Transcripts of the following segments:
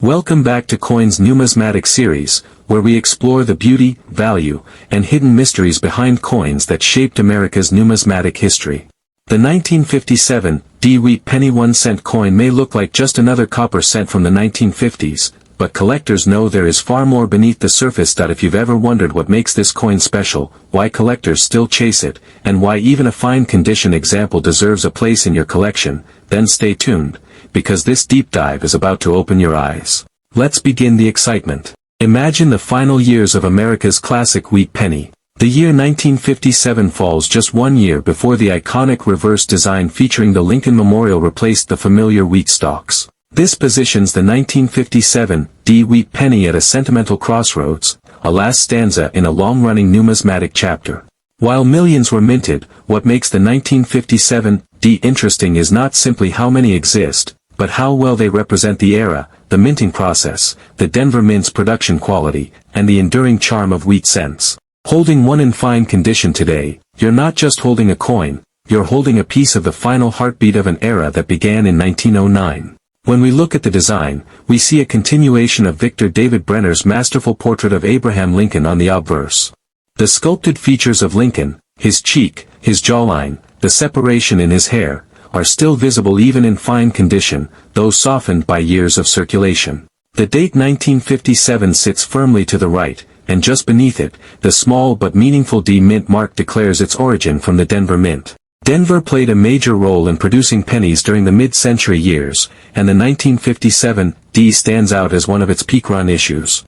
Welcome back to Coins Numismatic Series, where we explore the beauty, value, and hidden mysteries behind coins that shaped America's numismatic history. The 1957 D-Wheat penny 1-cent coin may look like just another copper cent from the 1950s, but collectors know there is far more beneath the surface. If you've ever wondered what makes this coin special, why collectors still chase it, and why even a fine condition example deserves a place in your collection, then stay tuned, because this deep dive is about to open your eyes. Let's begin the excitement. Imagine the final years of America's classic wheat penny. The year 1957 falls just 1 year before the iconic reverse design featuring the Lincoln Memorial replaced the familiar wheat stalks. This positions the 1957 D-Wheat penny at a sentimental crossroads, a last stanza in a long-running numismatic chapter. While millions were minted, what makes the 1957 D interesting is not simply how many exist, but how well they represent the era, the minting process, the Denver Mint's production quality, and the enduring charm of wheat cents. Holding one in fine condition today, you're not just holding a coin, you're holding a piece of the final heartbeat of an era that began in 1909. When we look at the design, we see a continuation of Victor David Brenner's masterful portrait of Abraham Lincoln on the obverse. The sculpted features of Lincoln, his cheek, his jawline, the separation in his hair, are still visible even in fine condition, though softened by years of circulation. The date 1957 sits firmly to the right, and just beneath it, the small but meaningful D mint mark declares its origin from the Denver Mint. Denver played a major role in producing pennies during the mid-century years, and the 1957 D stands out as one of its peak run issues.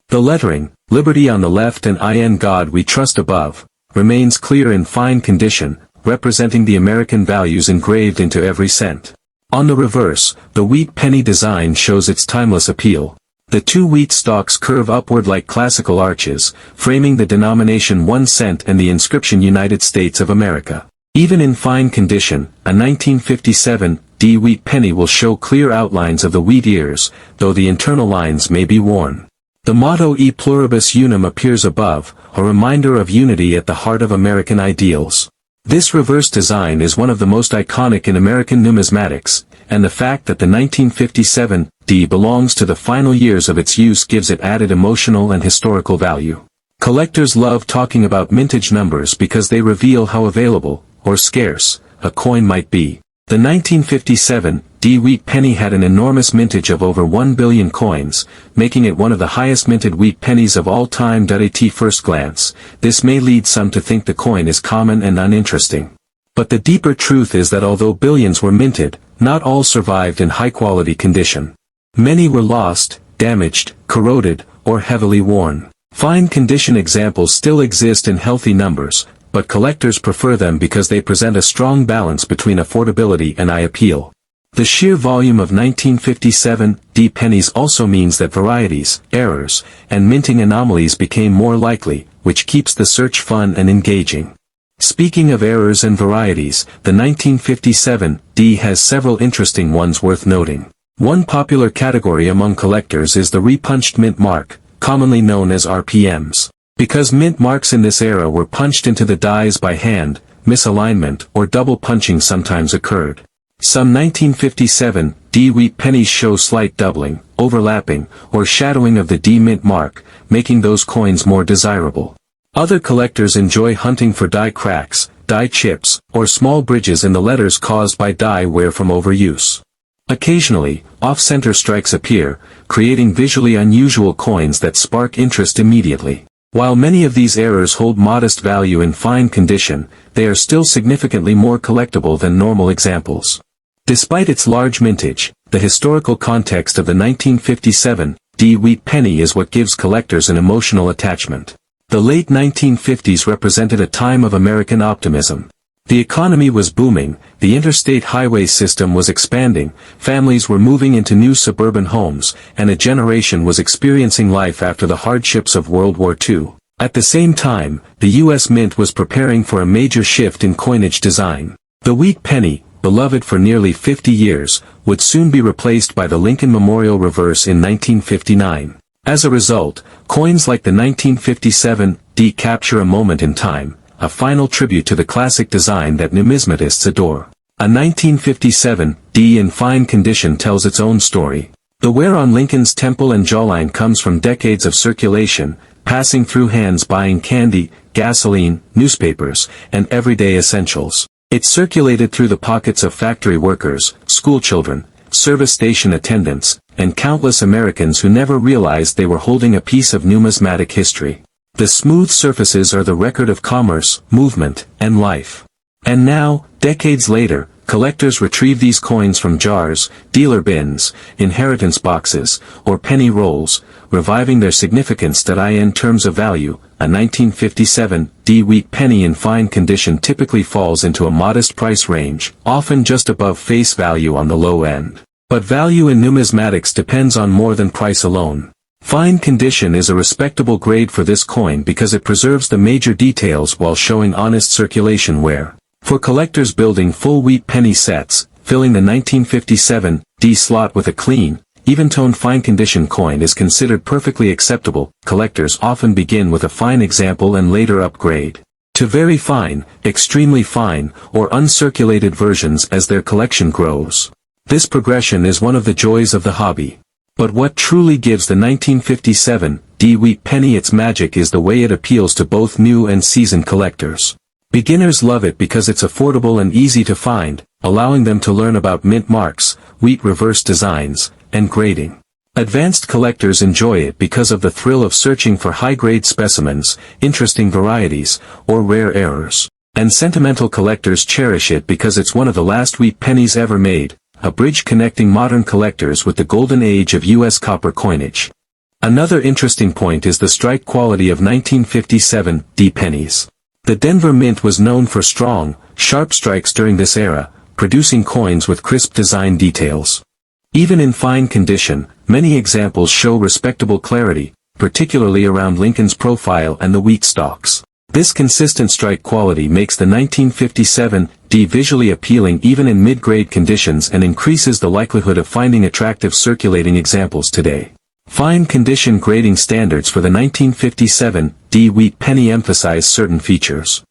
The lettering, Liberty on the left and In God We Trust above, remains clear in fine condition, representing the American values engraved into every cent. On the reverse, the wheat penny design shows its timeless appeal. The two wheat stalks curve upward like classical arches, framing the denomination 1 cent and the inscription United States of America. Even in fine condition, a 1957 D wheat penny will show clear outlines of the wheat ears, though the internal lines may be worn. The motto E Pluribus Unum appears above, a reminder of unity at the heart of American ideals. This reverse design is one of the most iconic in American numismatics, and the fact that the 1957 D belongs to the final years of its use gives it added emotional and historical value. Collectors love talking about mintage numbers because they reveal how available, or scarce, a coin might be. The 1957 D wheat penny had an enormous mintage of over 1 billion coins, making it one of the highest minted wheat pennies of all time. At first glance, this may lead some to think the coin is common and uninteresting. But the deeper truth is that although billions were minted, not all survived in high-quality condition. Many were lost, damaged, corroded, or heavily worn. Fine condition examples still exist in healthy numbers, but collectors prefer them because they present a strong balance between affordability and eye appeal. The sheer volume of 1957 D pennies also means that varieties, errors, and minting anomalies became more likely, which keeps the search fun and engaging. Speaking of errors and varieties, the 1957 D has several interesting ones worth noting. One popular category among collectors is the repunched mint mark, commonly known as RPMs. Because mint marks in this era were punched into the dies by hand, misalignment or double punching sometimes occurred. Some 1957 D wheat pennies show slight doubling, overlapping, or shadowing of the D mint mark, making those coins more desirable. Other collectors enjoy hunting for die cracks, die chips, or small bridges in the letters caused by die wear from overuse. Occasionally, off-center strikes appear, creating visually unusual coins that spark interest immediately. While many of these errors hold modest value in fine condition, they are still significantly more collectible than normal examples. Despite its large mintage, the historical context of the 1957 D wheat penny is what gives collectors an emotional attachment. The late 1950s represented a time of American optimism. The economy was booming, the interstate highway system was expanding, families were moving into new suburban homes, and a generation was experiencing life after the hardships of World War II. At the same time, the U.S. Mint was preparing for a major shift in coinage design. The wheat penny, beloved for nearly 50 years, would soon be replaced by the Lincoln Memorial reverse in 1959. As a result, coins like the 1957 D capture a moment in time, a final tribute to the classic design that numismatists adore. A 1957 D in fine condition tells its own story. The wear on Lincoln's temple and jawline comes from decades of circulation, passing through hands buying candy, gasoline, newspapers, and everyday essentials. It circulated through the pockets of factory workers, schoolchildren, service station attendants, and countless Americans who never realized they were holding a piece of numismatic history. The smooth surfaces are the record of commerce, movement, and life. And now, decades later, collectors retrieve these coins from jars, dealer bins, inheritance boxes, or penny rolls, reviving their significance. In terms of value, a 1957 wheat penny in fine condition typically falls into a modest price range, often just above face value on the low end. But value in numismatics depends on more than price alone. Fine condition is a respectable grade for this coin because it preserves the major details while showing honest circulation wear. For collectors building full wheat penny sets, filling the 1957 slot with a clean, even-toned fine-condition coin is considered perfectly acceptable. Collectors often begin with a fine example and later upgrade to very fine, extremely fine, or uncirculated versions as their collection grows. This progression is one of the joys of the hobby. But what truly gives the 1957 wheat penny its magic is the way it appeals to both new and seasoned collectors. Beginners love it because it's affordable and easy to find, allowing them to learn about mint marks, wheat reverse designs, and grading. Advanced collectors enjoy it because of the thrill of searching for high-grade specimens, interesting varieties, or rare errors. And sentimental collectors cherish it because it's one of the last wheat pennies ever made, a bridge connecting modern collectors with the golden age of U.S. copper coinage. Another interesting point is the strike quality of 1957 pennies. The Denver Mint was known for strong, sharp strikes during this era, producing coins with crisp design details. Even in fine condition, many examples show respectable clarity, particularly around Lincoln's profile and the wheat stalks. This consistent strike quality makes the 1957 visually appealing even in mid-grade conditions and increases the likelihood of finding attractive circulating examples today. Fine condition grading standards for the 1957 wheat penny emphasize certain features.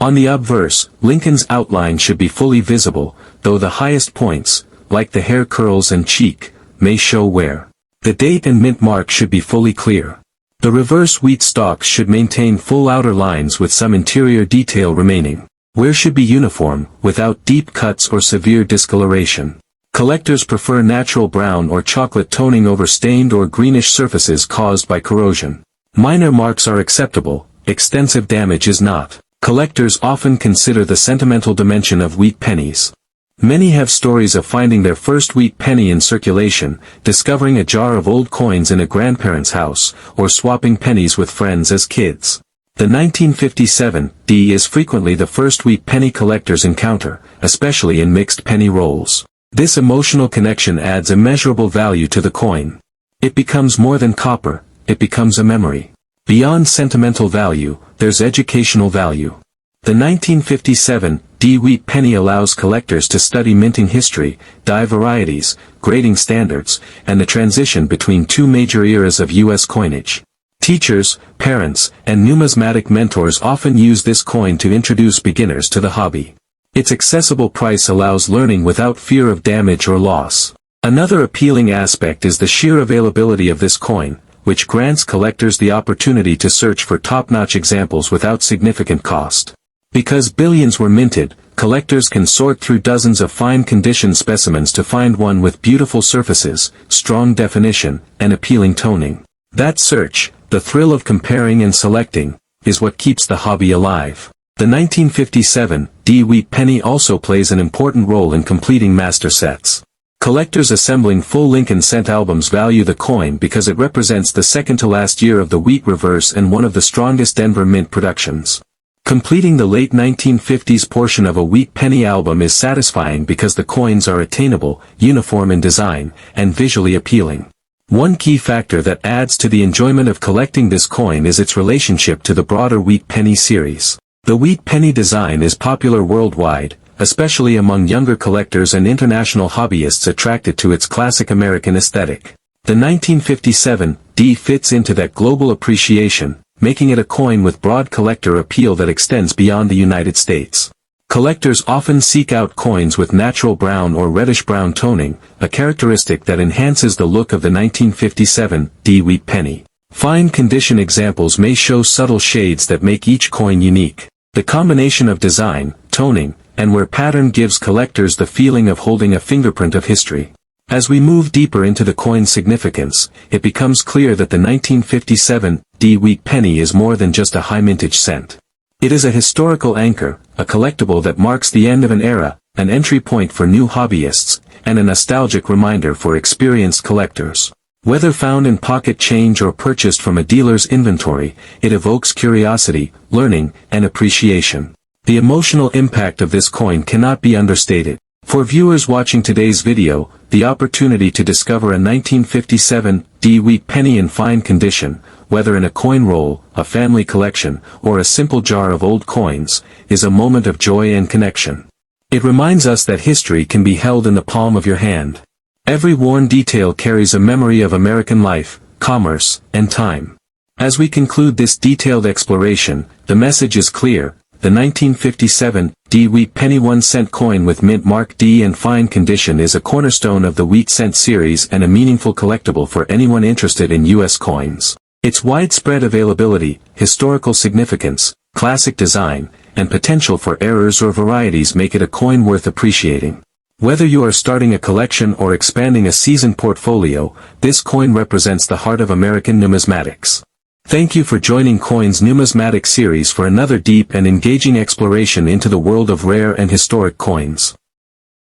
On the obverse, Lincoln's outline should be fully visible, though the highest points, like the hair curls and cheek, may show wear. The date and mint mark should be fully clear. The reverse wheat stalks should maintain full outer lines with some interior detail remaining. Wear should be uniform, without deep cuts or severe discoloration. Collectors prefer natural brown or chocolate toning over stained or greenish surfaces caused by corrosion. Minor marks are acceptable, extensive damage is not. Collectors often consider the sentimental dimension of wheat pennies. Many have stories of finding their first wheat penny in circulation, discovering a jar of old coins in a grandparent's house, or swapping pennies with friends as kids. The 1957 is frequently the first wheat penny collectors encounter, especially in mixed penny rolls. This emotional connection adds immeasurable value to the coin. It becomes more than copper, it becomes a memory. Beyond sentimental value, there's educational value. The 1957 wheat penny allows collectors to study minting history, die varieties, grading standards, and the transition between two major eras of U.S. coinage. Teachers, parents, and numismatic mentors often use this coin to introduce beginners to the hobby. Its accessible price allows learning without fear of damage or loss. Another appealing aspect is the sheer availability of this coin, which grants collectors the opportunity to search for top-notch examples without significant cost. Because billions were minted, collectors can sort through dozens of fine-condition specimens to find one with beautiful surfaces, strong definition, and appealing toning. That search, the thrill of comparing and selecting, is what keeps the hobby alive. The 1957 wheat penny also plays an important role in completing master sets. Collectors assembling full Lincoln cent albums value the coin because it represents the second-to-last year of the wheat reverse and one of the strongest Denver Mint productions. Completing the late 1950s portion of a wheat penny album is satisfying because the coins are attainable, uniform in design, and visually appealing. One key factor that adds to the enjoyment of collecting this coin is its relationship to the broader wheat penny series. The wheat penny design is popular worldwide, especially among younger collectors and international hobbyists attracted to its classic American aesthetic. The 1957 fits into that global appreciation, making it a coin with broad collector appeal that extends beyond the United States. Collectors often seek out coins with natural brown or reddish-brown toning, a characteristic that enhances the look of the 1957 D-Wheat penny. Fine condition examples may show subtle shades that make each coin unique. The combination of design, toning, and wear pattern gives collectors the feeling of holding a fingerprint of history. As we move deeper into the coin's significance, it becomes clear that the 1957 D-Wheat penny is more than just a high mintage cent. It is a historical anchor, a collectible that marks the end of an era, an entry point for new hobbyists, and a nostalgic reminder for experienced collectors. Whether found in pocket change or purchased from a dealer's inventory, it evokes curiosity, learning, and appreciation. The emotional impact of this coin cannot be understated. For viewers watching today's video, the opportunity to discover a 1957 D-Wheat penny in fine condition, whether in a coin roll, a family collection, or a simple jar of old coins, is a moment of joy and connection. It reminds us that history can be held in the palm of your hand. Every worn detail carries a memory of American life, commerce, and time. As we conclude this detailed exploration, the message is clear. The 1957 D-Wheat penny 1-cent coin with mint mark D in fine condition is a cornerstone of the Wheat Cent series and a meaningful collectible for anyone interested in U.S. coins. Its widespread availability, historical significance, classic design, and potential for errors or varieties make it a coin worth appreciating. Whether you are starting a collection or expanding a seasoned portfolio, this coin represents the heart of American numismatics. Thank you for joining Coins Numismatic Series for another deep and engaging exploration into the world of rare and historic coins.